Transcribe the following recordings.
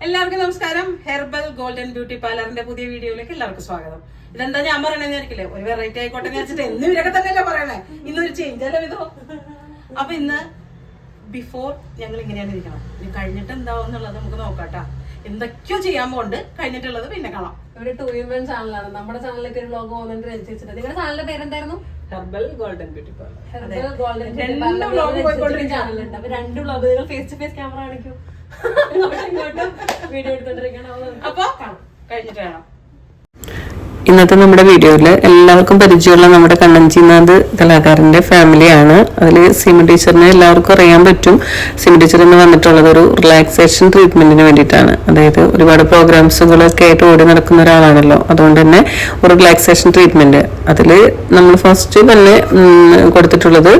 എല്ലാവർക്കും നമസ്കാരം. Herbal golden beauty പാർലറിന്റെ പുതിയ വീഡിയോയിലേക്ക് എല്ലാവർക്കും സ്വാഗതം. ഇതെന്താ ഞാൻ പറയണെന്ന് ആയിരിക്കില്ലേ, ഒരു വെറൈറ്റി ആയിക്കോട്ടെ എന്ന് വെച്ചിട്ട് എന്നും ഇവരൊക്കെ തന്നെയല്ലേ പറയണേ. ഇന്നൊരു ചേഞ്ച് അല്ലേ ഇതോ. അപ്പൊ ഇന്ന് ബിഫോർ ഞങ്ങൾ ഇങ്ങനെയാണ് ഇരിക്കണം, ഇനി കഴിഞ്ഞിട്ട് എന്താവും എന്നുള്ളത് നമുക്ക് നോക്കാട്ടാ. എന്തൊക്കെയോ ചെയ്യാൻ പോകുന്നുണ്ട്, കഴിഞ്ഞിട്ടുള്ളത് പിന്നെ കാണാം. ഇവിടെ 2 ചാനലാണ്. നമ്മുടെ ചാനലിലേക്ക് ഒരു വ്ലോഗ് പോകുന്നുണ്ട്. നിങ്ങളുടെ ചാനലിന്റെ പേരെന്തായിരുന്നു? Herbal golden beauty parlour. Herbal golden ചാനലുണ്ട്. അപ്പൊ 2 വ്ലോഗുകൾ ഫേസ് ടു ഫേസ് ക്യാമറ കാണിക്കും, ഇങ്ങോട്ടും വീഡിയോ എടുത്തോണ്ടിരിക്കണം. അപ്പൊ കഴിഞ്ഞിട്ട് വേണം. ഇന്നത്തെ നമ്മുടെ വീഡിയോയിൽ എല്ലാവർക്കും പരിചയമുള്ള നമ്മുടെ കണ്ണഞ്ചിനാഥ് കലാകാരന്റെ ഫാമിലിയാണ്. അതിൽ സിമി ടീച്ചറിനെ എല്ലാവർക്കും അറിയാൻ പറ്റും. സിമി ടീച്ചർ എന്ന് വന്നിട്ടുള്ളത് ഒരു റിലാക്സേഷൻ ട്രീറ്റ്മെന്റിന് വേണ്ടിയിട്ടാണ്. അതായത് ഒരുപാട് പ്രോഗ്രാംസുകളൊക്കെ ആയിട്ട് ഓടി നടക്കുന്ന ഒരാളാണല്ലോ, അതുകൊണ്ട് തന്നെ ഒരു റിലാക്സേഷൻ ട്രീറ്റ്മെന്റ് അതിൽ നമ്മൾ ഫസ്റ്റ് തന്നെ കൊടുത്തിട്ടുള്ളത്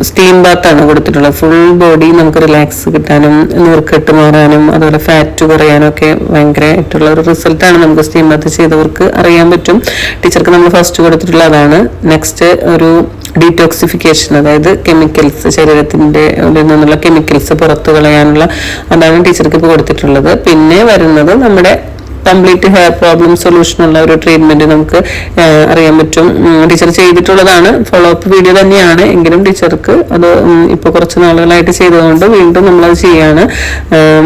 സ്റ്റീം ബാത്താണ് കൊടുത്തിട്ടുള്ളത്. ഫുൾ ബോഡി നമുക്ക് റിലാക്സ് കിട്ടാനും നീർക്കെട്ട് മാറാനും അതുപോലെ ഫാറ്റ് കുറയാനും ഒക്കെ ഭയങ്കരമായിട്ടുള്ള ഒരു റിസൾട്ടാണ് നമുക്ക് സ്റ്റീം ബാത്ത് ചെയ്തവർക്ക് അറിയാൻ പറ്റും. ടീച്ചർക്ക് നമ്മൾ ഫസ്റ്റ് കൊടുത്തിട്ടുള്ള അതാണ്. നെക്സ്റ്റ് ഒരു ഡീറ്റോക്സിഫിക്കേഷൻ, അതായത് കെമിക്കൽസ്, ശരീരത്തിന്റെ നിന്നുള്ള കെമിക്കൽസ് പുറത്തു കളയാനുള്ള അതാണ് ടീച്ചർക്ക് ഇപ്പോൾ കൊടുത്തിട്ടുള്ളത്. പിന്നെ വരുന്നത് നമ്മുടെ കംപ്ലീറ്റ് ഹെയർ പ്രോബ്ലം സൊല്യൂഷൻ ഉള്ള ഒരു ട്രീറ്റ്മെന്റ് നമുക്ക് അറിയാൻ പറ്റും. ടീച്ചർ ചെയ്തിട്ടുള്ളതാണ്, ഫോളോ അപ്പ് വീഡിയോ തന്നെയാണ് എങ്കിലും ടീച്ചർക്ക് അത് ഇപ്പോൾ കുറച്ച് നാളുകളായിട്ട് ചെയ്തതുകൊണ്ട് വീണ്ടും നമ്മളത് ചെയ്യാണ്.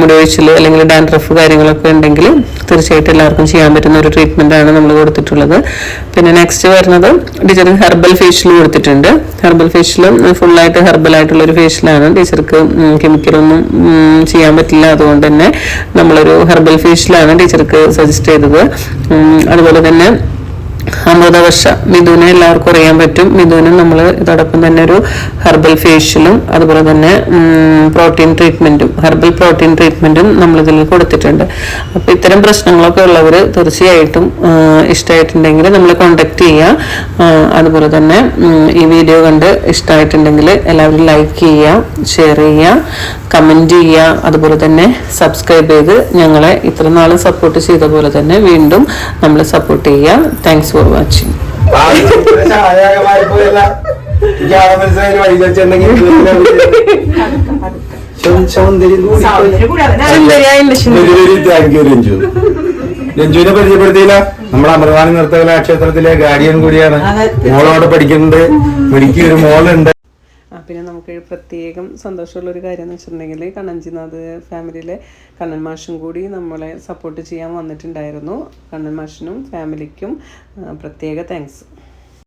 മുടിവീഴ്ചൽ അല്ലെങ്കിൽ ഡാൻഡ്രഫ് കാര്യങ്ങളൊക്കെ ഉണ്ടെങ്കിൽ തീർച്ചയായിട്ടും എല്ലാവർക്കും ചെയ്യാൻ പറ്റുന്ന ഒരു ട്രീറ്റ്മെന്റ് ആണ് നമ്മൾ കൊടുത്തിട്ടുള്ളത്. പിന്നെ നെക്സ്റ്റ് വരുന്നത് ടീച്ചർക്ക് ഹെർബൽ ഫേഷ്യൽ കൊടുത്തിട്ടുണ്ട്. ഹെർബൽ ഫേഷ്യലും ഫുള്ളായിട്ട് ഹെർബൽ ആയിട്ടുള്ള ഒരു ഫേഷ്യലാണ്. ടീച്ചർക്ക് കെമിക്കലൊന്നും ചെയ്യാൻ പറ്റില്ല, അതുകൊണ്ട് തന്നെ നമ്മളൊരു ഹെർബൽ ഫേഷ്യലാണ് ടീച്ചർക്ക് സജസ്റ്റ് ചെയ്തത്. അതുപോലെ തന്നെ അമൃതവർഷ മിഥുനെ എല്ലാവർക്കും അറിയാൻ പറ്റും. മിഥുനും നമ്മൾ ഇതോടൊപ്പം തന്നെ ഒരു ഹെർബൽ ഫേഷ്യലും അതുപോലെ തന്നെ പ്രോട്ടീൻ ട്രീറ്റ്മെന്റും ഹെർബൽ പ്രോട്ടീൻ ട്രീറ്റ്മെന്റും നമ്മളിതിൽ കൊടുത്തിട്ടുണ്ട്. അപ്പോൾ ഇത്തരം പ്രശ്നങ്ങളൊക്കെ ഉള്ളവർ തീർച്ചയായിട്ടും ഇഷ്ടമായിട്ടുണ്ടെങ്കിൽ നമ്മൾ കോൺടാക്ട് ചെയ്യുക. അതുപോലെ തന്നെ ഈ വീഡിയോ കണ്ട് ഇഷ്ടമായിട്ടുണ്ടെങ്കിൽ എല്ലാവരും ലൈക്ക് ചെയ്യുക, ഷെയർ ചെയ്യുക, കമന്റ് ചെയ്യുക. അതുപോലെ തന്നെ സബ്സ്ക്രൈബ് ചെയ്ത് ഞങ്ങളെ ഇത്ര നാളും സപ്പോർട്ട് ചെയ്ത പോലെ തന്നെ വീണ്ടും നമ്മൾ സപ്പോർട്ട് ചെയ്യുക. Thanks for watching. രഞ്ജുവിനെ പരിചയപ്പെടുത്തിയില്ല. നമ്മുടെ അമൃതാനി നൃത്തകലാ ക്ഷേത്രത്തിലെ ഗാർഡിയൻ കൂടിയാണ്. മോളോട് പഠിക്കുന്നുണ്ട്, മെഡിക്ക് ഒരു മോളുണ്ട്. പിന്നെ നമുക്ക് പ്രത്യേകം സന്തോഷമുള്ളൊരു കാര്യം എന്ന് വെച്ചിട്ടുണ്ടെങ്കിൽ കണ്ണഞ്ചിനാഥ് ഫാമിലിയിലെ കണ്ണൻ മാഷും കൂടി നമ്മളെ സപ്പോർട്ട് ചെയ്യാൻ വന്നിട്ടുണ്ടായിരുന്നു. കണ്ണൻ മാഷിനും ഫാമിലിക്കും പ്രത്യേക താങ്ക്സ്.